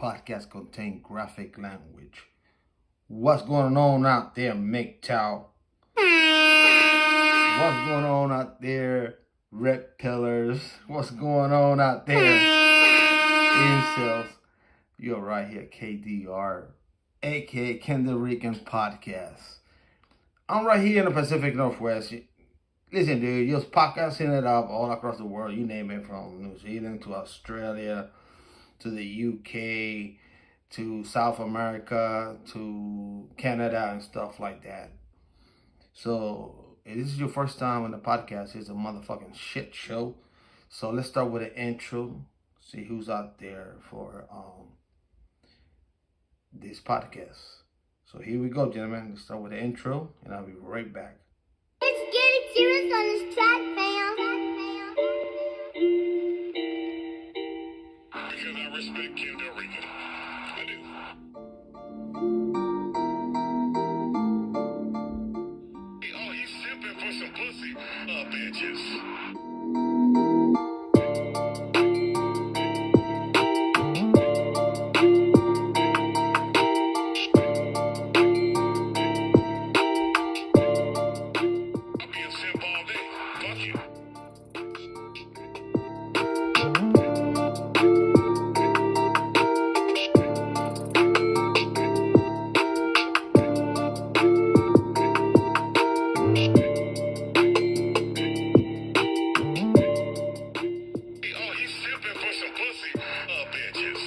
podcast contain graphic language. What's going on out there, MGOW? What's going on out there, red pillars? What's going on out there, incels? You're right here, KDR, aka Kendall Rican Podcast. I'm right here in the Pacific Northwest. Listen, dude, just podcasting it up all across the world. You name it, from New Zealand to Australia to the UK to South America to Canada and stuff like that. So if this is your first time on the podcast, it's a motherfucking shit show. So let's start with an intro. See who's out there for this podcast. So here we go, gentlemen. Let's start with the intro, and I'll be right back. Let's get it serious on this track, fam. Because I respect Kim Rican. I do. Oh, he's simping for some pussy, bitches. I'll be a simp all day. Fuck you. Oh, he's simping for some pussy, bitches.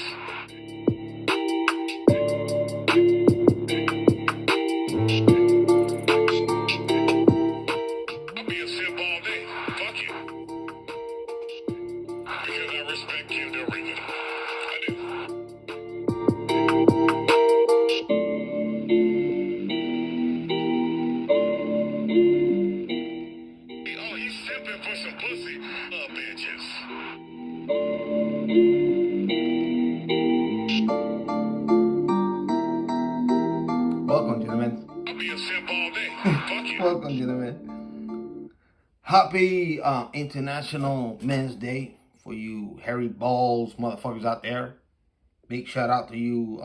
I'll be a simp all day. Fuck you. Because I respect Kim Rican. I do. Oh, he's simping for some pussy, bitches. Welcome, gentlemen. I'll be a simp all day. Fuck you. Welcome, gentlemen. Happy International Men's Day for you hairy balls motherfuckers out there. Big shout out to you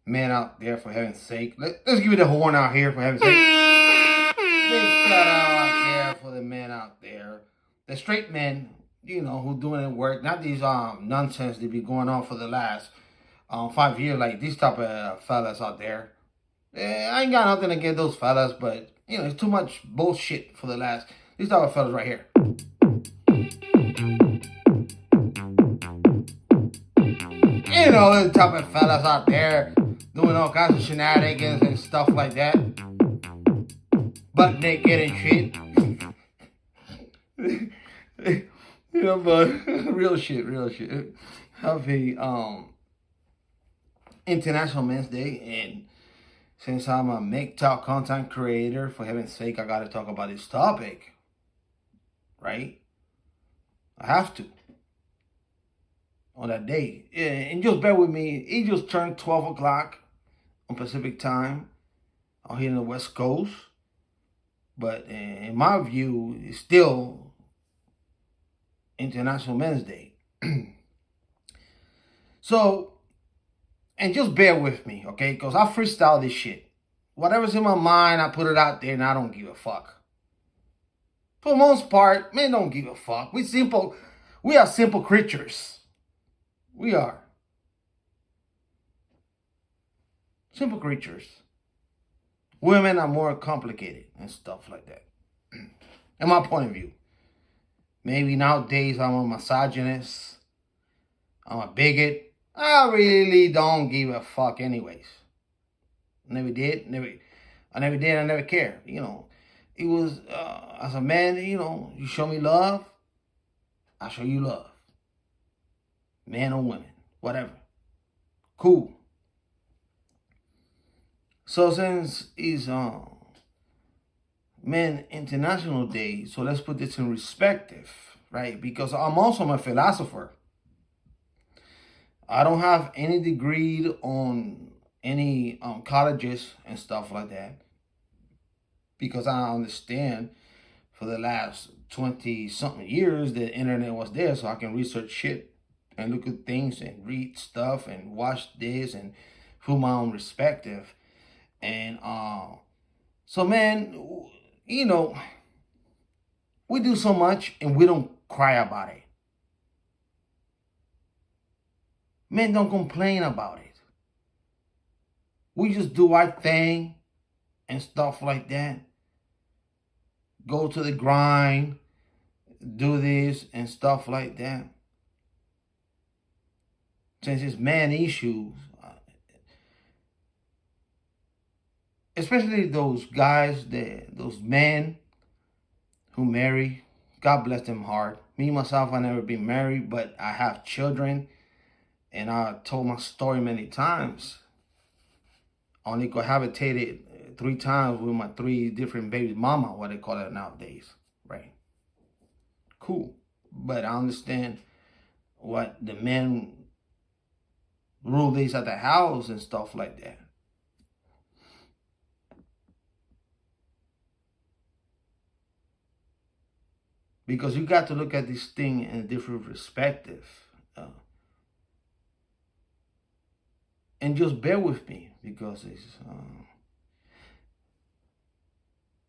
men out there, for heaven's sake. Let's give it a horn out here, for heaven's sake. Big shout out there for the men out there. The straight men, you know, who doing their work. Not these nonsense that be going on for the last 5 years, like these type of fellas out there. I ain't got nothing against those fellas, but you know, it's too much bullshit for the last. These type of fellas right here. You know, the type of fellas out there doing all kinds of shenanigans and stuff like that. Butt naked and shit. You know, but real shit. Happy International Men's Day, and since I'm a MGOW content creator, for heaven's sake, I gotta talk about this topic, right? I have to. On that day. Yeah, and just bear with me, it just turned 12 o'clock on Pacific time out here in the West Coast. But in my view, it's still International Men's Day. So, and just bear with me, okay? Because I freestyle this shit. Whatever's in my mind, I put it out there, and I don't give a fuck. For the most part, men don't give a fuck. We are simple creatures. We are. Simple creatures. Women are more complicated and stuff like that. In my point of view. Maybe nowadays I'm a misogynist. I'm a bigot. I really don't give a fuck anyways. Never did. I never cared. You know, it was, as a man, you know, you show me love, I show you love. Man or women, whatever. Cool. So since it's Men International Day, so let's put this in perspective, right? Because I'm also a philosopher. I don't have any degree on any colleges and stuff like that, because I understand for the last 20-something years the internet was there, so I can research shit and look at things and read stuff and watch this and put my own perspective. And so man, you know, we do so much and we don't cry about it. Men don't complain about it. We just do our thing and stuff like that. Go to the grind, do this and stuff like that. Since it's man issues, especially those guys, those men who marry, God bless them heart. Me, myself, I never been married, but I have children. And I told my story many times. I only cohabitated 3 times with my 3 different baby mama, what they call it nowadays, right? Cool. But I understand what the men rule these at the house and stuff like that. Because you got to look at this thing in a different perspective. And just bear with me because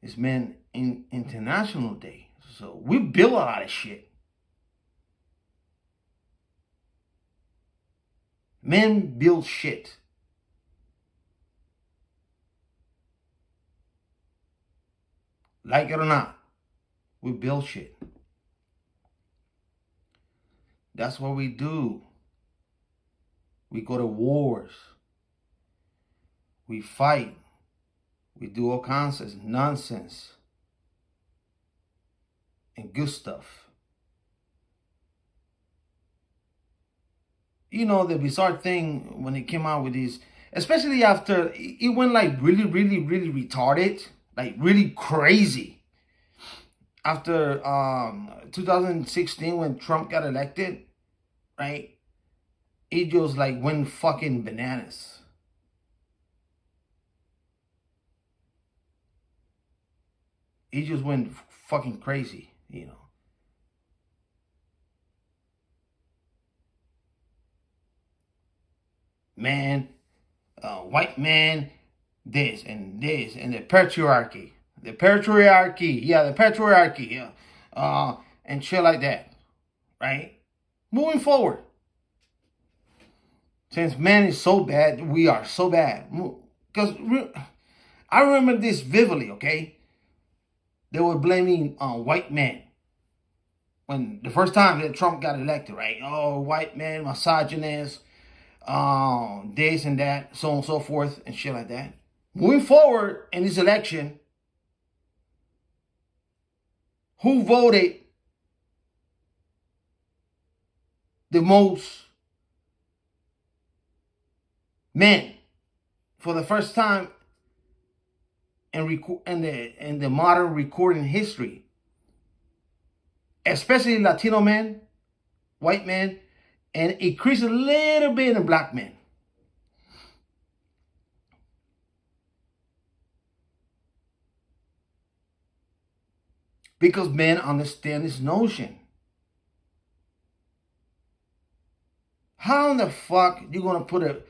it's Men International Day. So we build a lot of shit. Men build shit. Like it or not, we build shit. That's what we do. We go to wars. We fight. We do all kinds of nonsense and good stuff. You know, the bizarre thing when it came out with these, especially after it went like really retarded, like really crazy. After 2016 when Trump got elected, right? It just like went fucking bananas. It just went fucking crazy, you know. Man, white man, this and the patriarchy. The patriarchy, yeah. And shit like that, right? Moving forward. Since man is so bad, we are so bad. Because I remember this vividly, okay? They were blaming white men. When the first time that Trump got elected, right? Oh, white man, misogynist, this and that, so on and so forth, and shit like that. Moving forward in this election, who voted the most men for the first time in the modern recording history, especially Latino men, white men, and increased a little bit in black men. Because men understand this notion. How in the fuck you gonna put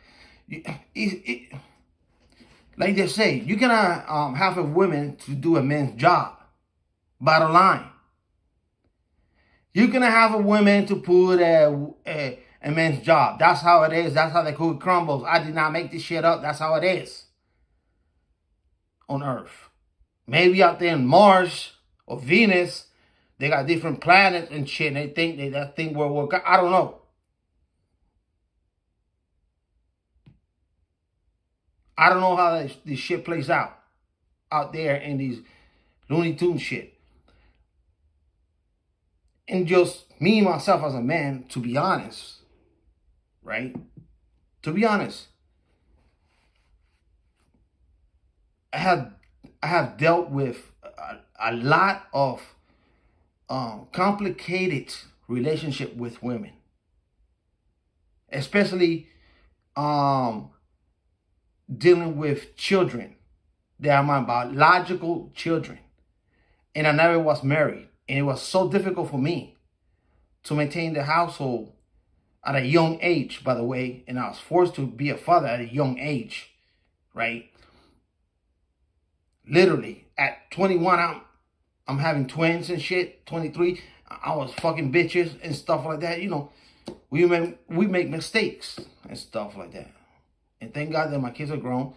like they say, you cannot have a woman to do a man's job. Bottom line. You cannot have a woman to put a man's job. That's how it is. That's how the cookie crumbles. I did not make this shit up. That's how it is on Earth. Maybe out there in Mars or Venus, they got different planets and shit, and they think that thing will work out. I don't know. I don't know how this shit plays out there in these Looney Tunes shit. And just me, myself as a man, to be honest, right? To be honest, I have dealt with a lot of complicated relationship with women, especially dealing with children. They are my biological children, and I never was married, and it was so difficult for me to maintain the household at a young age, by the way, and I was forced to be a father at a young age, right? Literally, at 21, I'm having twins and shit. 23, I was fucking bitches and stuff like that. You know, we make mistakes and stuff like that. And thank God that my kids are grown.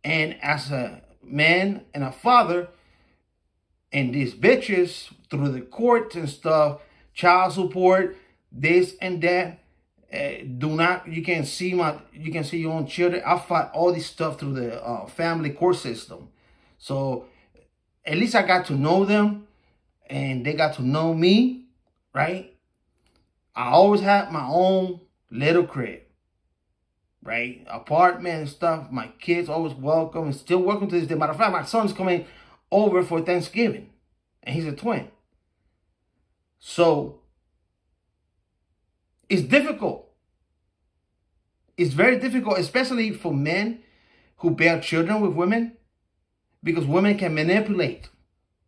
And as a man and a father, and these bitches through the courts and stuff, child support, this and that. You can see your own children. I fought all this stuff through the family court system. So at least I got to know them and they got to know me, right? I always had my own little crib, right? Apartment and stuff. My kids always welcome and still welcome to this day. Matter of fact, my son's coming over for Thanksgiving and he's a twin. So it's difficult. It's very difficult, especially for men who bear children with women, because women can manipulate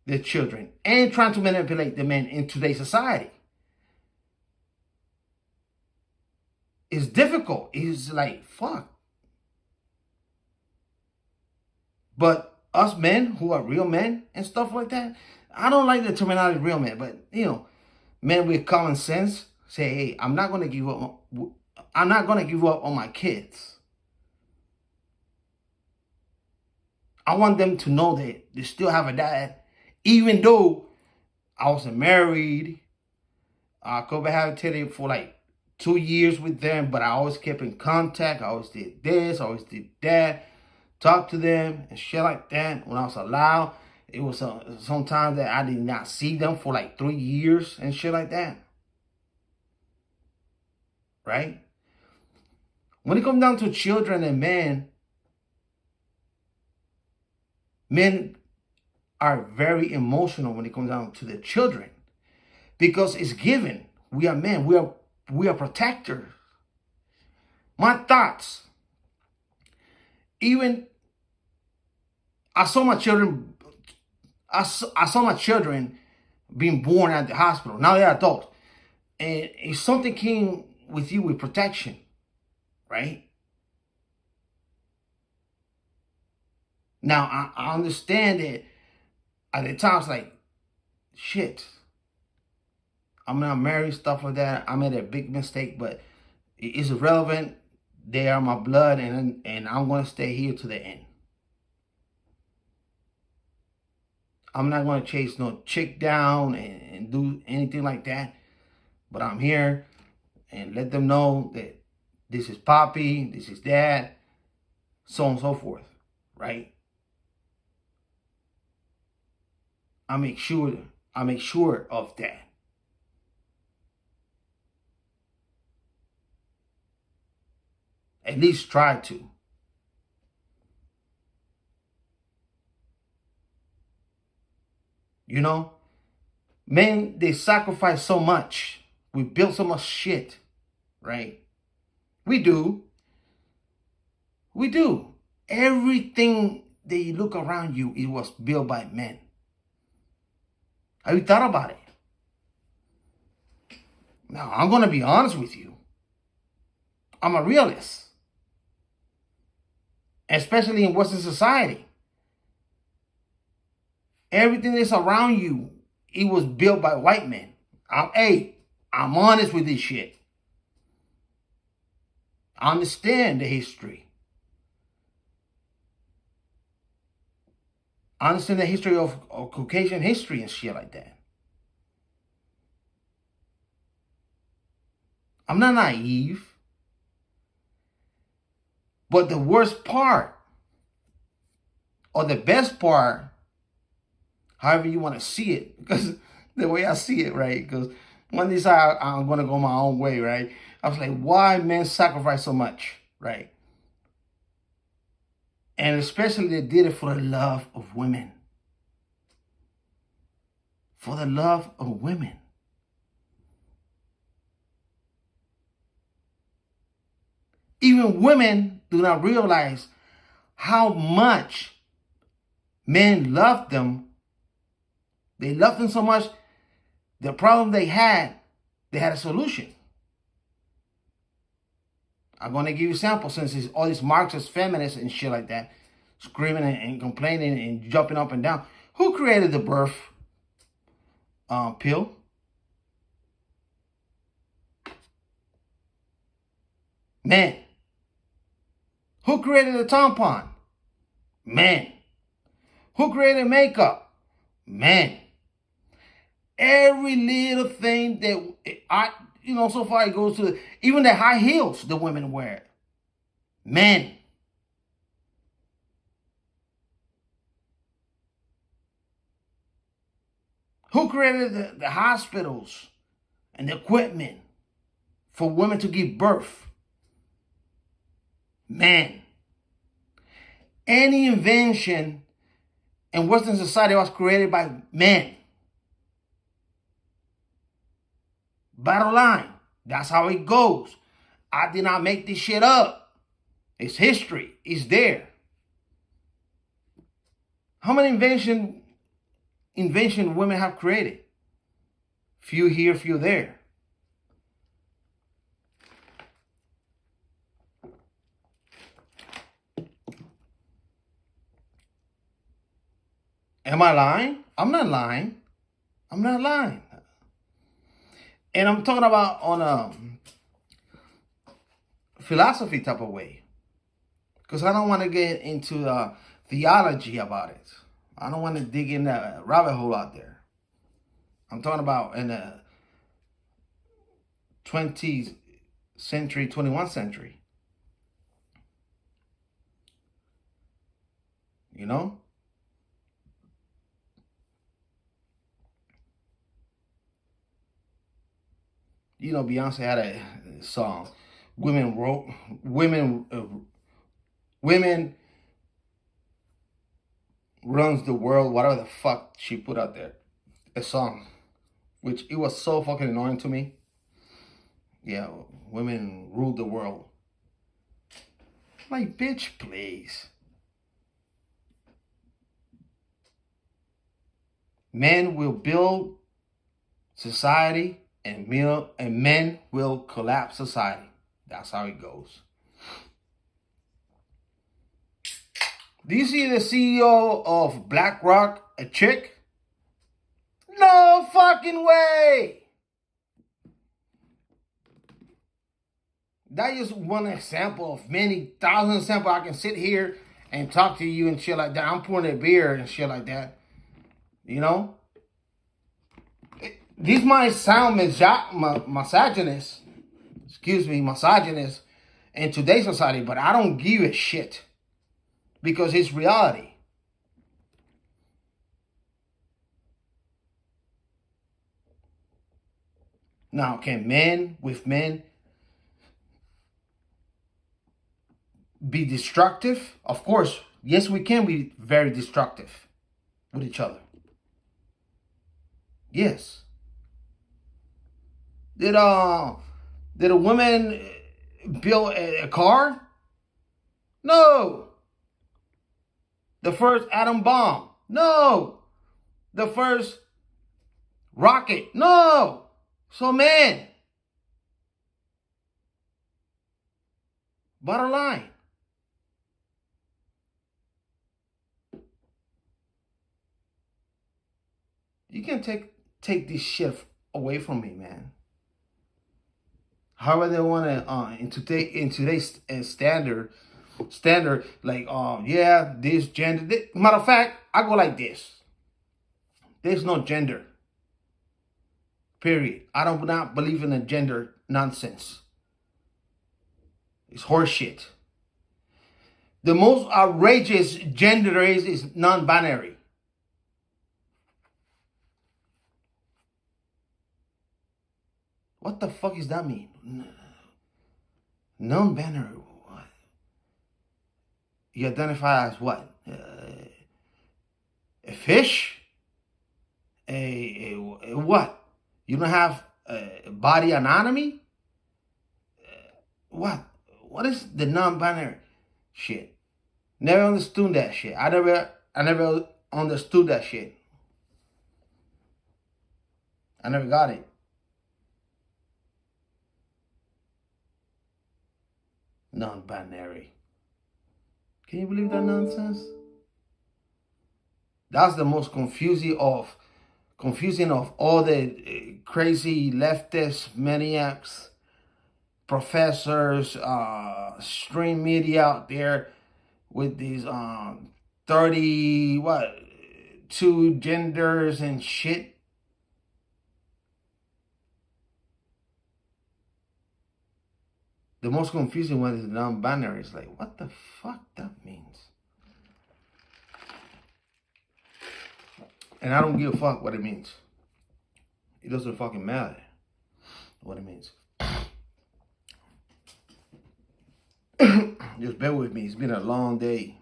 their children and try to manipulate the men in today's society. It's difficult. It's like, fuck. But us men who are real men and stuff like that, I don't like the terminology real men, but, you know, men with common sense say, hey, I'm not going to give up on my kids. I want them to know that they still have a dad, even though I wasn't married. I cohabitated for like 2 years with them, but I always kept in contact. I always did this, I always did that, talked to them and shit like that. When I was allowed, it was sometimes that I did not see them for like 3 years and shit like that. Right? When it comes down to children and men are very emotional when it comes down to their children, because it's given. We are men. We are protectors. My thoughts. Even I saw my children. I saw my children being born at the hospital. Now they're adults, and if something came with you with protection, right? Now, I understand that at the times, like, shit, I'm not married, stuff like that. I made a big mistake, but it's irrelevant. They are my blood, and I'm going to stay here to the end. I'm not going to chase no chick down and do anything like that. But I'm here and let them know that this is Poppy, this is Dad, so on and so forth, right? I make sure of that. At least try to. You know, men, they sacrifice so much. We built so much shit, right? We do. Everything that you look around you, it was built by men. Have you thought about it? Now, I'm going to be honest with you. I'm a realist. Especially in Western society. Everything that's around you, it was built by white men. I'm honest with this shit. I understand the history. I understand the history of Caucasian history and shit like that. I'm not naive. But the worst part, or the best part, however you want to see it, because the way I see it, right? Because one day I'm going to go my own way, right? I was like, why men sacrifice so much, right? And especially they did it for the love of women. For the love of women. Even women do not realize how much men love them. They love them so much, the problem they had a solution. I'm going to give you samples since it's all these Marxist feminists and shit like that, screaming and complaining and jumping up and down. Who created the birth pill? Men. Who created the tampon? Men. Who created makeup? Men. Every little thing that so far it goes to, even the high heels the women wear. Men. Who created the hospitals and the equipment for women to give birth? Men. Any invention in Western society was created by men. Bottom line, that's how it goes. I did not make this shit up. It's history. It's there. How many invention women have created? Few here, few there. Am I lying? I'm not lying. I'm not lying. And I'm talking about on a philosophy type of way. Because I don't want to get into theology about it. I don't want to dig in that rabbit hole out there. I'm talking about in the 20th century, 21st century. You know? You know, Beyonce had a song, women runs the world, whatever the fuck she put out there, a song, which it was so fucking annoying to me. Yeah, women rule the world. Like, bitch, please. Men will build society, and men will collapse society. That's how it goes. Do you see the CEO of BlackRock a chick? No fucking way! That is one example of many thousand examples. I can sit here and talk to you and shit like that. I'm pouring a beer and shit like that. You know? This might sound misogynist in today's society, but I don't give a shit because it's reality. Now, can men with men be destructive? Of course, yes, we can be very destructive with each other. Yes. Did a woman build a car? No. The first atom bomb? No. The first rocket? No. So man, bottom line, you can take this shit away from me, man. However they want to in today's standard, like yeah, this gender. Matter of fact, I go like this. There's no gender. Period. I do not believe in the gender nonsense. It's horseshit. The most outrageous gender is non-binary. What the fuck does that mean? Non-binary. What? You identify as what? A fish? A what? You don't have a body anatomy? What? What is the non-binary shit? Never understood that shit. I never understood that shit. I never got it. non-binary. Can you believe that nonsense? That's the most confusing of all the crazy leftist maniacs, professors, stream media out there with these 2 genders and shit. The most confusing one is non-binary. It's like, what the fuck that means? And I don't give a fuck what it means. It doesn't fucking matter what it means. Just bear with me. It's been a long day.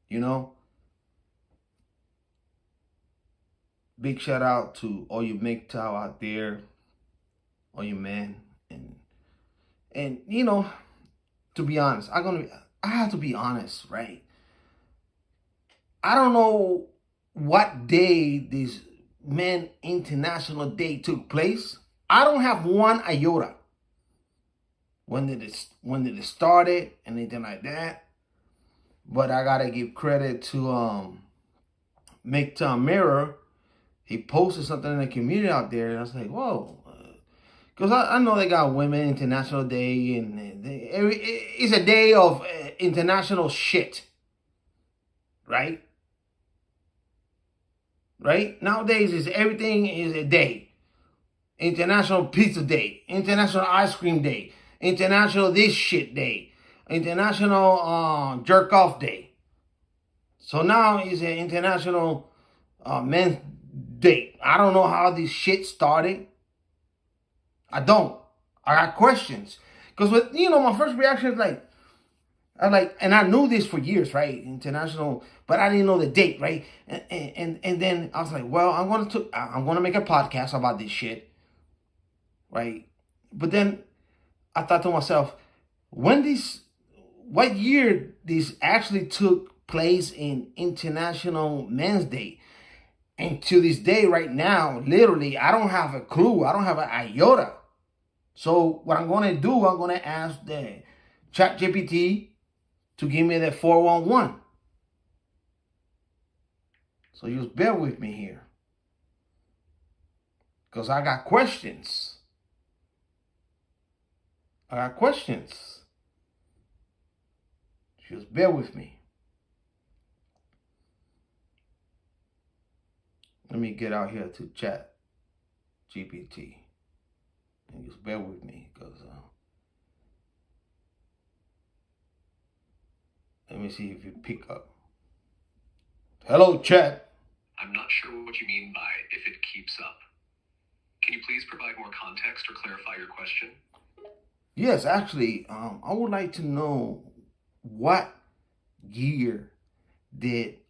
You know? Big shout out to all you MGTOW out there. All you men. And you know, to be honest, I have to be honest, right? I don't know what day this Men International Day took place. I don't have one iota. When did it started and anything like that? But I gotta give credit to MGTOW Mirror. He posted something in the community out there, and I was like, whoa. Because I know they got Women International Day, and it's a day of international shit. Right? Right? Nowadays, everything is a day. International Pizza Day. International Ice Cream Day. International this shit day. International Jerk Off Day. So now it's an International Men's Day. I don't know how this shit started. I don't. I got questions. Because my first reaction is like, and I knew this for years, right? International, but I didn't know the date, right? And then I was like, well, I'm gonna make a podcast about this shit, right? But then I thought to myself, what year this actually took place in International Men's Day? And to this day, right now, literally, I don't have a clue. I don't have an iota. So what I'm gonna do, I'm gonna ask the ChatGPT to give me the 411. So you just bear with me here. Because I got questions. Just bear with me. Let me get out here to ChatGPT. And just bear with me, because let me see if you pick up. Hello, Chat. I'm not sure what you mean by if it keeps up. Can you please provide more context or clarify your question? Yes, actually, I would like to know what year did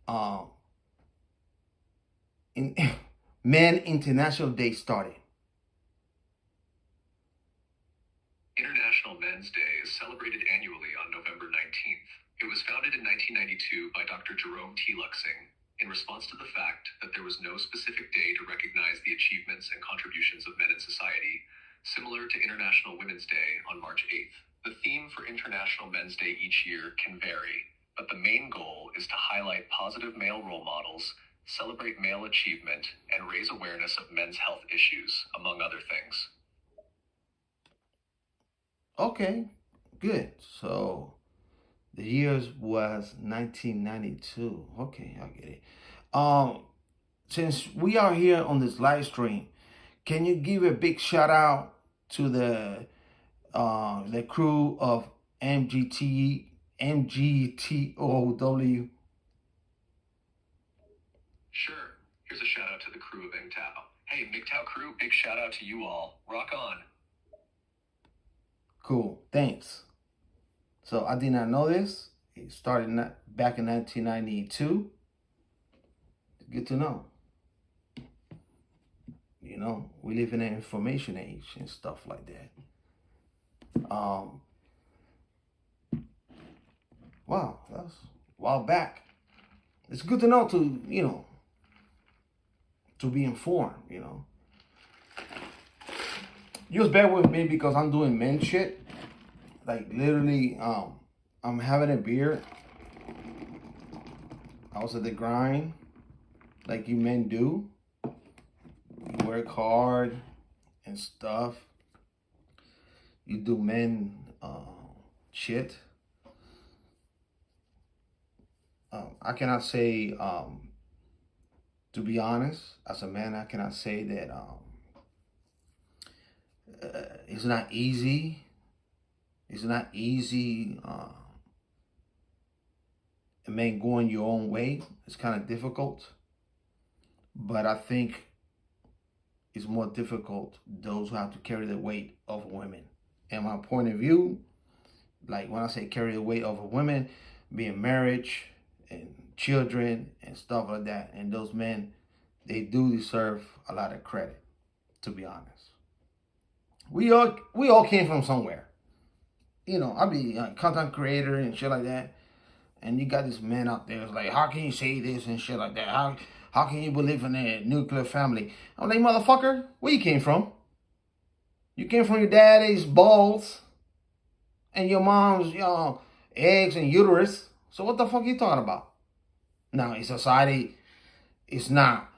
Men International Day started? International Men's Day is celebrated annually on November 19th. It was founded in 1992 by Dr. Jerome T. Luxing in response to the fact that there was no specific day to recognize the achievements and contributions of men in society, similar to International Women's Day on March 8th. The theme for International Men's Day each year can vary, but the main goal is to highlight positive male role models, celebrate male achievement, and raise awareness of men's health issues, among other things. Okay, good. So the years was 1992. Okay, I get it. Since we are here on this live stream, can you give a big shout out to the crew of MGTOW? Sure. Here's a shout out to the crew of MGTOW. Hey, MGTOW crew, big shout out to you all. Rock on. Cool, thanks. So I did not know this. It started back in 1992. Good to know. You know, we live in an information age and stuff like that. Wow, that's a while back. It's good to know to be informed, Just bear with me because I'm doing men shit. Like literally, I'm having a beer. I was at the grind, like you men do. You work hard and stuff. You do men shit. I cannot say, to be honest, as a man, I cannot say that it's not easy. It's not easy. A man going your own way. It's kind of difficult. But I think it's more difficult those who have to carry the weight of women. And my point of view, like when I say carry the weight of women, being marriage and children and stuff like that. And those men, they do deserve a lot of credit, to be honest. We all came from somewhere. I be a content creator and shit like that. And you got this man out there, it's like, how can you say this and shit like that? How can you believe in a nuclear family? I'm like, motherfucker, where you came from? You came from your daddy's balls and your mom's eggs and uterus. So what the fuck are you talking about? Now, in society, it's not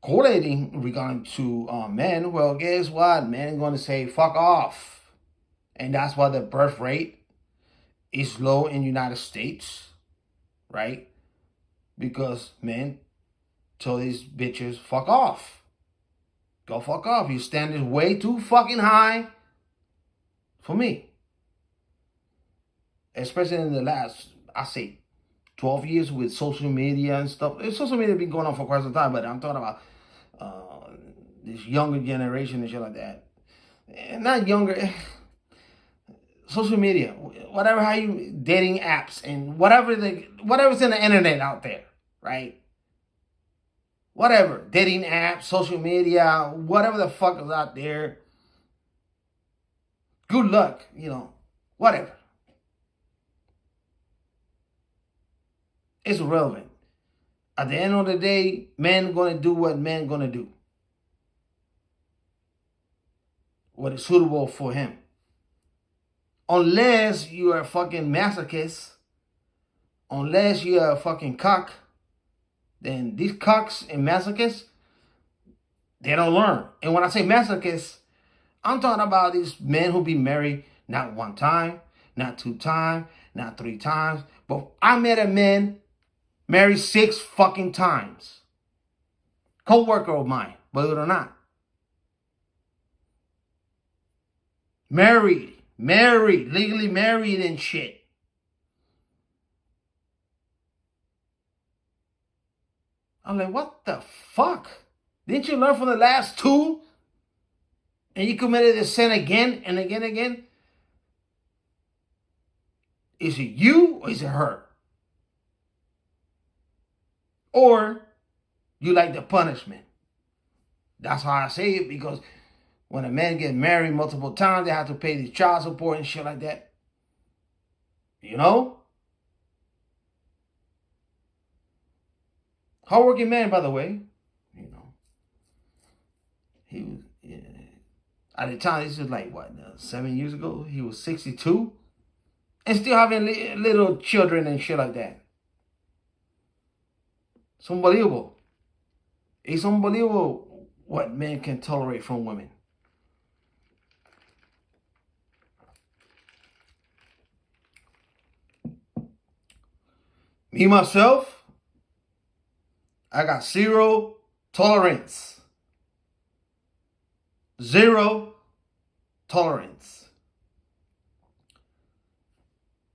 correlating regarding to men. Well, guess what? Men are going to say, fuck off. And that's why the birth rate is low in the United States, right? Because men tell these bitches, fuck off. Go fuck off. Your standard is way too fucking high for me. Especially in the last, I say, 12 years with social media and stuff. Social media has been going on for quite some time, but I'm talking about this younger generation and shit like that. And not younger, social media, whatever, how you, dating apps and whatever's in the internet out there, right? Whatever, dating apps, social media, whatever the fuck is out there. Good luck, whatever. It's irrelevant. At the end of the day, men gonna do what men gonna do. What is suitable for him. Unless you are a fucking masochist, unless you are a fucking cock, then these cocks and masochists, they don't learn. And when I say masochists, I'm talking about these men who be married not one time, not two times, not three times, but I met a man married 6 fucking times. Co-worker of mine, believe it or not. Married, legally married and shit. I'm like, what the fuck? Didn't you learn from the last 2? And you committed the sin again and again and again? Is it you or is it her? Or you like the punishment? That's how I say it, because when a man gets married multiple times, they have to pay the child support and shit like that. Hardworking man, by the way. He was, at the time, this is like, 7 years ago? He was 62. And still having little children and shit like that. It's unbelievable. It's unbelievable what men can tolerate from women. Me, myself, I got 0 tolerance. 0 tolerance.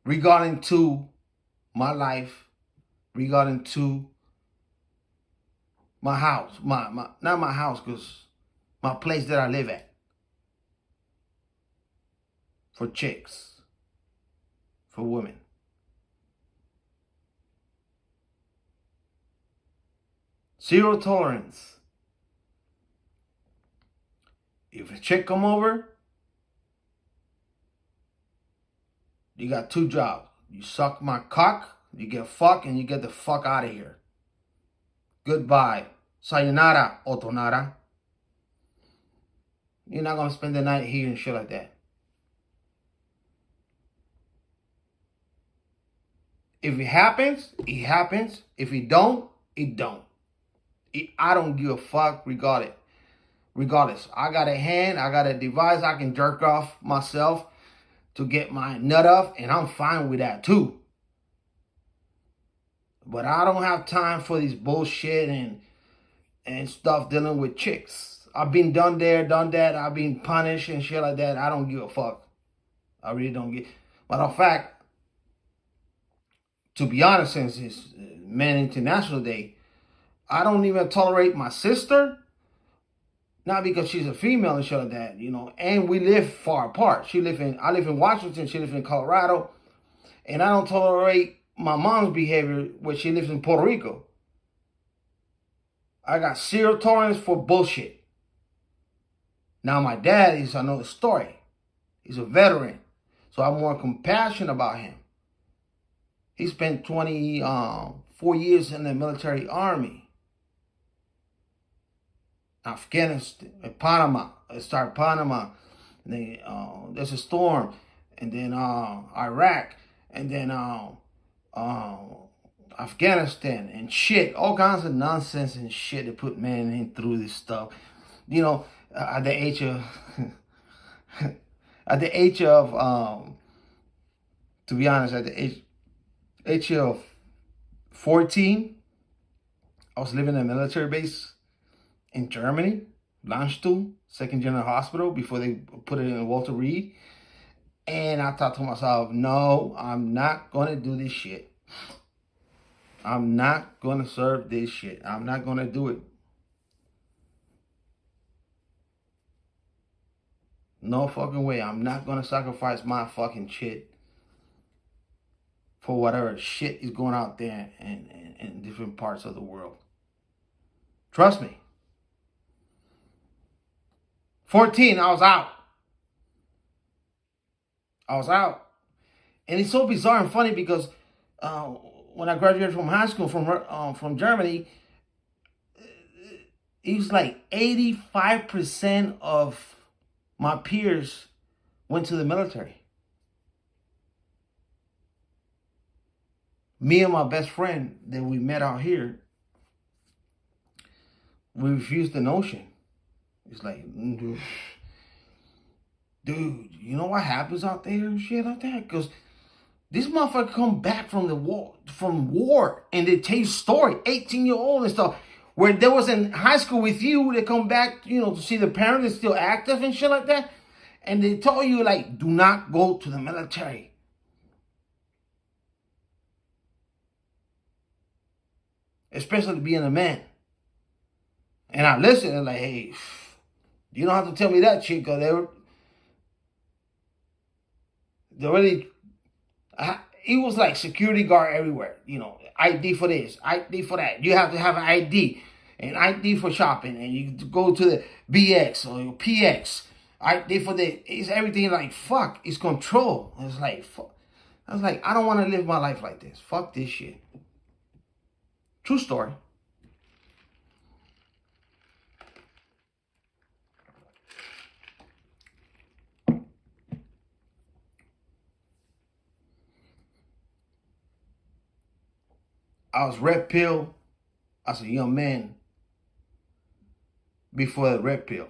Regarding to my life, regarding to my house, not my house, because my place that I live at. For chicks, for women. Zero tolerance. If a chick come over, you got 2 jobs. You suck my cock, you get fucked, and you get the fuck out of here. Goodbye. sayonara, otonara. You're not going to spend the night here and shit like that. If it happens, it happens. If it don't, it don't. I don't give a fuck regardless. I got a hand, I got a device I can jerk off myself to get my nut off, and I'm fine with that too. But I don't have time for this bullshit and stuff dealing with chicks. I've been done there, done that. I've been punished and shit like that. I don't give a fuck. I really don't give. Matter of fact, to be honest, since it's Men International Day, I don't even tolerate my sister. Not because she's a female and shit like that, you know. And we live far apart. I live in Washington. She lives in Colorado. And I don't tolerate my mom's behavior when she lives in Puerto Rico. I got zero tolerance for bullshit. Now my dad is another story. He's a veteran. So I'm more compassionate about him. He spent 24 years in the military army. Afghanistan, Panama, Panama, and then there's a storm, and then Iraq, and then Afghanistan, and shit, all kinds of nonsense and shit to put men in through this stuff. You know, at the age of, to be honest, at the age of 14, I was living in a military base in Germany, Landstuhl, 2nd General Hospital, before they put it in Walter Reed. And I thought to myself, no, I'm not going to do this shit. I'm not going to serve this shit. I'm not going to do it. No fucking way. I'm not going to sacrifice my fucking shit for whatever shit is going out there in different parts of the world. Trust me. 14, I was out. And it's so bizarre and funny because when I graduated from high school from Germany, it was like 85% of my peers went to the military. Me and my best friend that we met out here, we refused the notion. It's like, dude, you know what happens out there and shit like that? Because this motherfucker come back from war, and they tell you story, 18-year-old and stuff, where they was in high school with you, they come back, you know, to see the parents are still active and shit like that, and they tell you, like, do not go to the military. Especially being a man. And I listen and like, hey, you don't have to tell me that shit, because they really, it was like security guard everywhere. You know, ID for this, ID for that. You have to have an ID, and ID for shopping, and you go to the BX or your PX. ID for this. It's everything like, fuck, it's control. It's like, fuck. I was like, I don't want to live my life like this. Fuck this shit. True story. I was red pill as a young man before the red pill.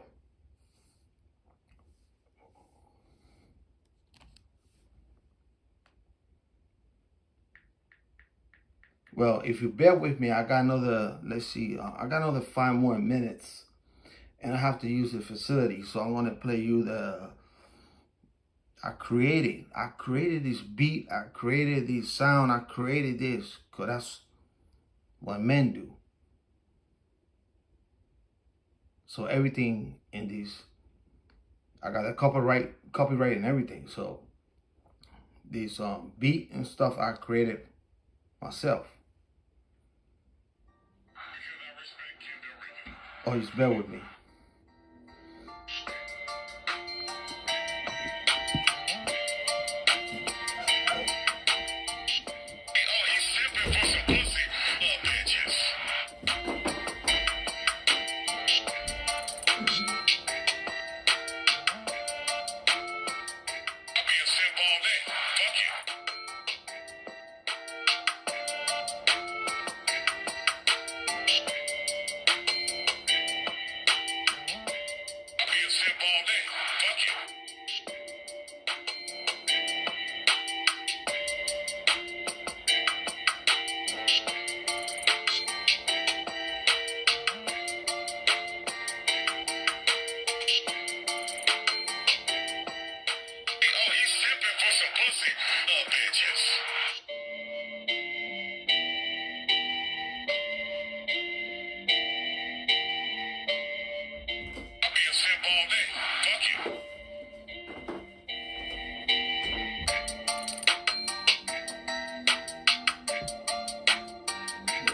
Well, if you bear with me, I got another, let's see, I got another 5 more minutes, and I have to use the facility. So I'm going to play you I created this beat, I created this sound, I created this, because that's what men do. So everything in this, I got a copyright and everything. So this beat and stuff I created myself. Oh, just bear with me.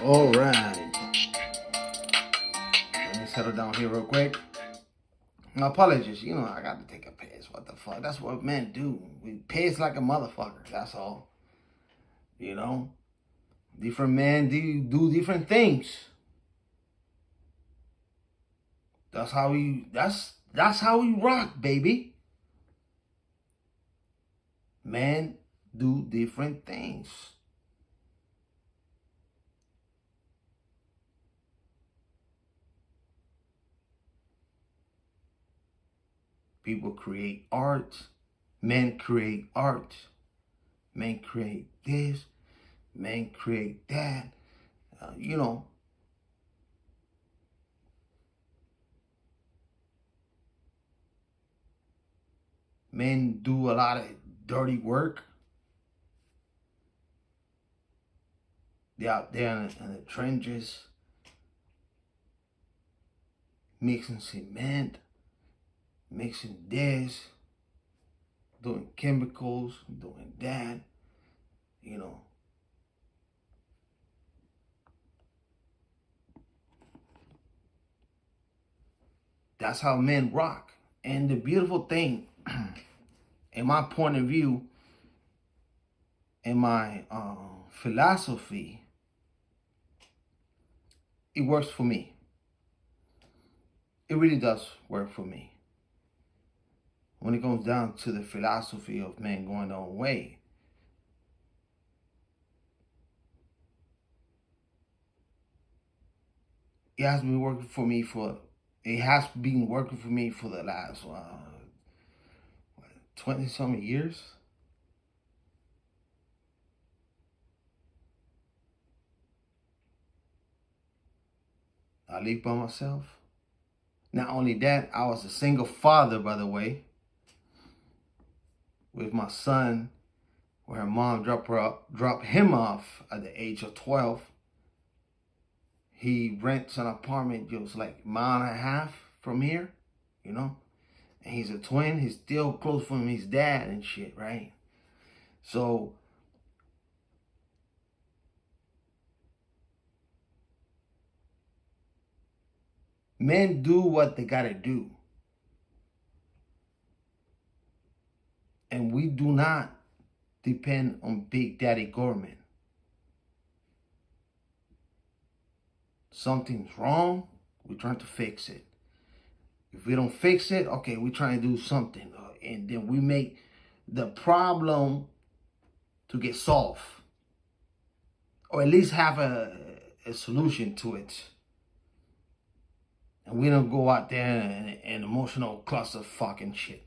All right. Let me settle down here real quick. My apologies. You know, I got to take a piss. What the fuck? That's what men do. We piss like a motherfucker. That's all. You know? Different men do different things. That's how we rock, baby. Men do different things. People create art. Men create art. Men create this. Men create that. You know. Men do a lot of dirty work. They're out there in the trenches, mixing cement, mixing this, doing chemicals, doing that, you know. That's how men rock. And the beautiful thing, in my point of view, in my philosophy, it works for me. It really does work for me. When it comes down to the philosophy of men going their own way, it has been working for me for the last 20-something years. I live by myself. Not only that, I was a single father, by the way, with my son, where her mom dropped him off at the age of 12. He rents an apartment just like a mile and a half from here, you know? And he's a twin. He's still close from his dad and shit, right? So, men do what they gotta do. And we do not depend on Big Daddy government. Something's wrong, we're trying to fix it. If we don't fix it, okay, we're trying to do something. And then we make the problem to get solved. Or at least have a solution to it. And we don't go out there and emotional cluster fucking shit.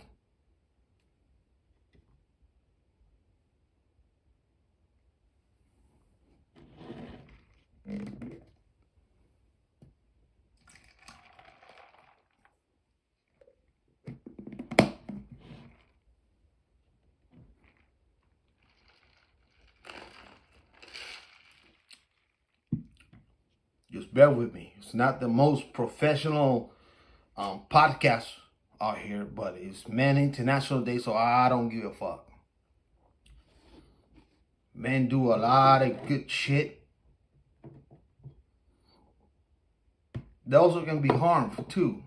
Just bear with me. It's not the most professional podcast out here, but it's Men International Day, so I don't give a fuck. Men do a lot of good shit. They also can be harmful too,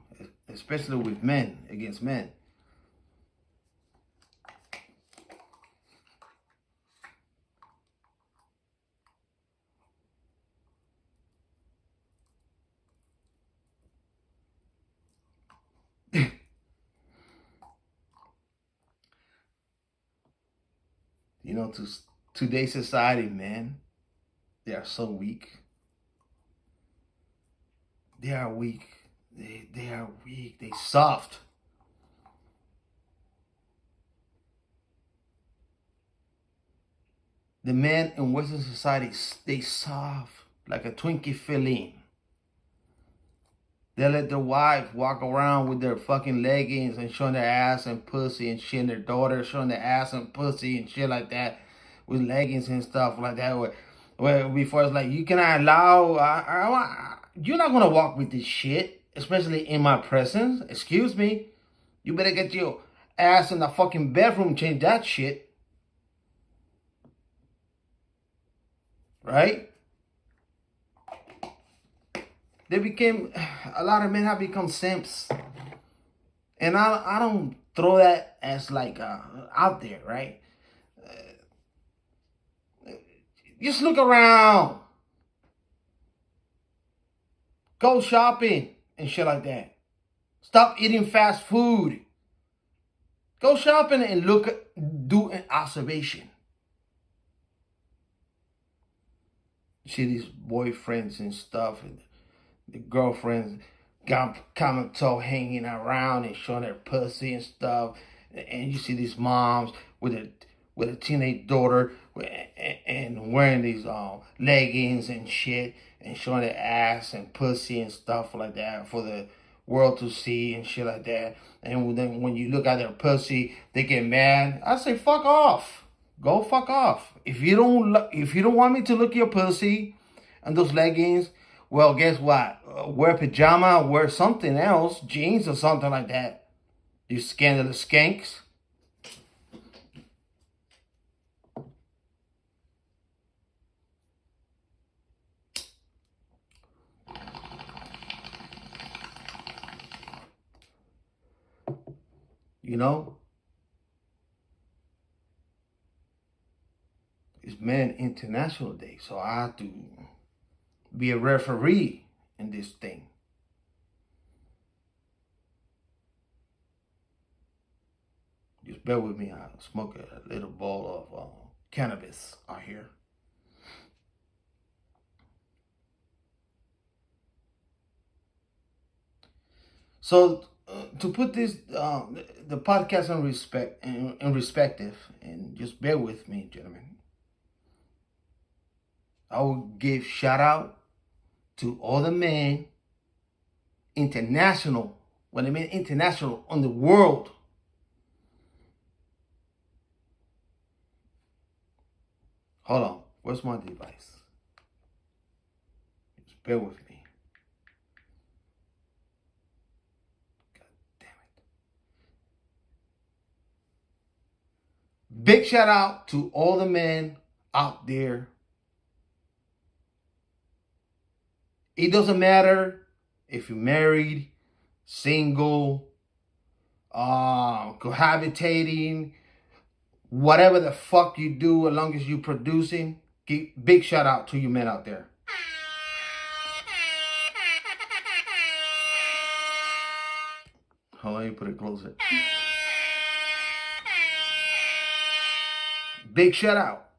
especially with men against men. You know, to today's society, man, they are so weak. They are weak. They are weak. They soft. The men in Western society, they soft like a Twinkie feline. They let their wife walk around with their fucking leggings and showing their ass and pussy and shit, and their daughter showing their ass and pussy and shit like that with leggings and stuff like that. Where before it's like, you cannot allow, you're not going to walk with this shit, especially in my presence. Excuse me. You better get your ass in the fucking bedroom, change that shit. Right? a lot of men have become simps. And I don't throw that as like out there, right? Just look around. Go shopping and shit like that. Stop eating fast food. Go shopping and do an observation. You see these boyfriends and stuff, and the girlfriends got common toe hanging around and showing their pussy and stuff. And you see these moms with a teenage daughter and wearing these leggings and shit and showing their ass and pussy and stuff like that for the world to see and shit like that. And then when you look at their pussy, they get mad. I say, fuck off. Go fuck off. If you don't want me to look at your pussy and those leggings, well, guess what? Wear pajama, wear something else, jeans or something like that. You scandalous skanks. You know, it's Men International Day, so I have to be a referee in this thing. Just bear with me. I smoke a little bowl of cannabis out here. So to put this the podcast in respective, and just bear with me, gentlemen. I will give shout out to all the men international, when I mean international, on the world. Hold on, where's my device? Just bear with me. God damn it. Big shout out to all the men out there. It doesn't matter if you're married, single, cohabitating, whatever the fuck you do, as long as you're producing. Big shout out to you men out there. Hold on, let me put it closer. Big shout out.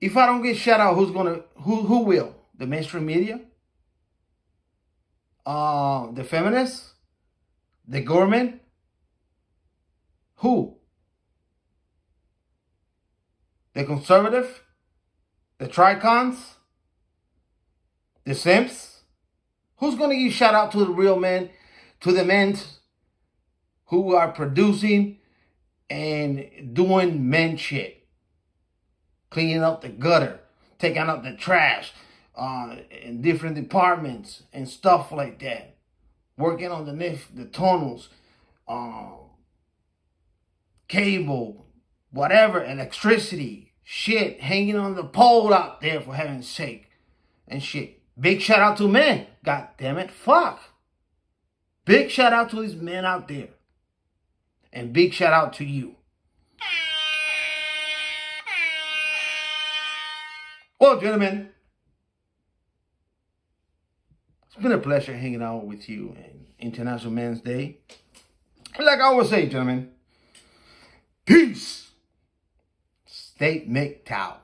If I don't get shout out, who will? The mainstream media? The feminists? The government? Who? The conservative? The tricons? The simps? Who's going to give shout out to the real men? To the men who are producing and doing men shit? Cleaning up the gutter, taking out the trash in different departments and stuff like that. Working on the tunnels, cable, whatever, electricity, shit, hanging on the pole out there, for heaven's sake, and shit. Big shout out to men. God damn it, fuck. Big shout out to these men out there. And big shout out to you. Well, gentlemen, it's been a pleasure hanging out with you on International Men's Day. Like I always say, gentlemen, peace. Stay MGOW.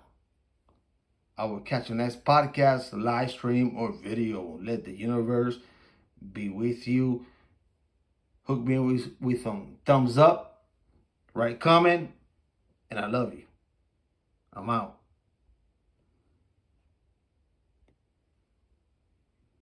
I will catch you next podcast, live stream, or video. Let the universe be with you. Hook me with some thumbs up, write comment, and I love you. I'm out.